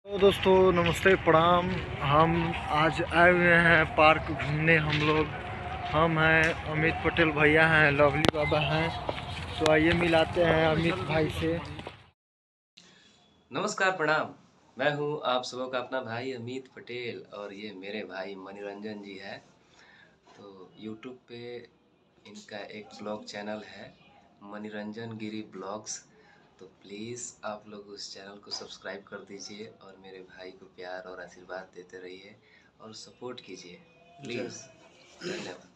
तो दोस्तों नमस्ते प्रणाम। हम आज आए हुए हैं पार्क घूमने। हम हैं अमित पटेल भैया हैं, लवली बाबा हैं। तो आइए मिलाते हैं अमित भाई से। नमस्कार प्रणाम। मैं हूं आप सबों का अपना भाई अमित पटेल और ये मेरे भाई मणिरंजन जी है। तो YouTube पे इनका एक ब्लॉग चैनल है मणिरंजन गिरी ब्लॉग्स। तो प्लीज़ आप लोग उस चैनल को सब्सक्राइब कर दीजिए और मेरे भाई को प्यार और आशीर्वाद देते रहिए और सपोर्ट कीजिए प्लीज़। धन्यवाद।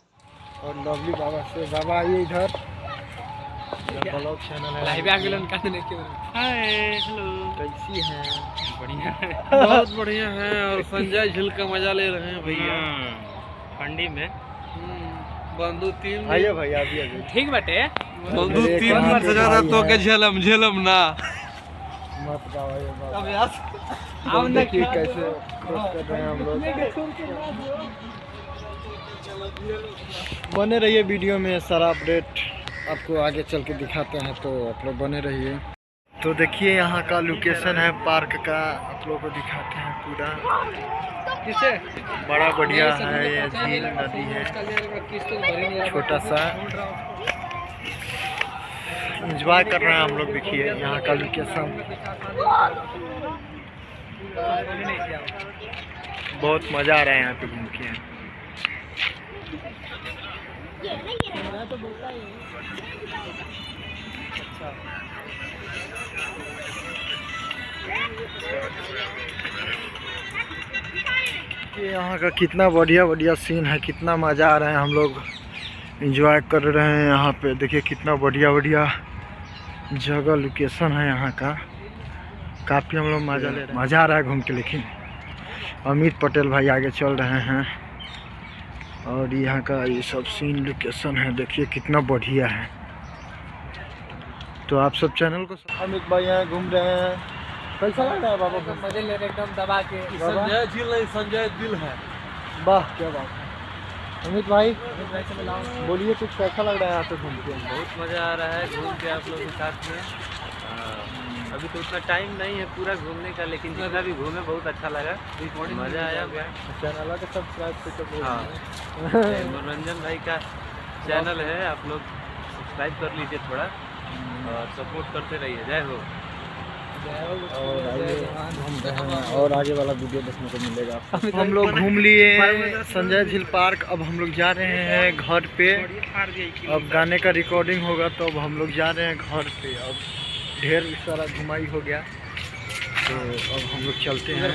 और लवली बाबा से, बाबा आइए इधर। ब्लॉग चैनल है। हाय हेलो, कैसी हैं? बढ़िया है, बहुत बढ़िया है। और संजय झील का मजा ले रहे हैं भैया। ठंडी में बंदू तीन आइए भैया अभी ठीक बटे। बंदू तीन बार सजा रहा तो के झेलम झेलम ना मत गाओ बाबा। अब देखिए कैसे क्रॉस कर रहे हैं हम लोग। बने रहिए वीडियो में, सारा अपडेट आपको आगे चल के दिखाते हैं, तो आप लोग बने रहिए। तो देखिए यहाँ का लोकेशन है पार्क का, आप लोग को दिखाते हैं पूरा। किसे बड़ा बढ़िया है, ये झील नदी है, छोटा सा एंजॉय कर रहे हैं हम लोग। देखिए यहाँ का लोकेशन बहुत मज़ा आ रहा है यहाँ पे घूम के। यहाँ का कितना बढ़िया बढ़िया सीन है, कितना मज़ा आ रहा है। हम लोग एंजॉय कर रहे हैं यहाँ पे। देखिए कितना बढ़िया बढ़िया जगह लोकेशन है यहाँ का। काफ़ी हम लोग मज़ा आ रहा है घूम के। लेकिन अमित पटेल भाई आगे चल रहे हैं और यहाँ का ये सब सीन लोकेशन है, देखिए कितना बढ़िया है। तो आप सब चैनल को, अमित भाई यहाँ घूम रहे हैं। कैसा लग रहा है बाबा? मजे ले रहे एकदम दबा के। संजय झील नहीं, संजय दिल है। वाह क्या बात है। अमित भाई बोलिए कुछ, कैसा लग रहा है यहाँ पे घूम के? बहुत मजा आ रहा है घूम के आप लोगों के साथ में। अभी तो उतना टाइम नहीं है पूरा घूमने का, लेकिन जितना भी घूमे बहुत अच्छा लगा, मजा आया। चैनल का सब्सक्राइब हाँ, मनोरंजन भाई का चैनल है, आप लोग सब्सक्राइब कर लीजिए थोड़ा और सपोर्ट करते रहिए। जय हो। और आइए घूमते हैं और आगे वाला वीडियो देखने को मिलेगा। हम लोग घूम लिए संजय झील पार्क। अब हम लोग जा रहे हैं घर पे। अब गाने का रिकॉर्डिंग होगा तो अब हम लोग जा रहे हैं घर पे। अब ढेर सारा घुमाई हो गया, तो अब हम लोग चलते हैं।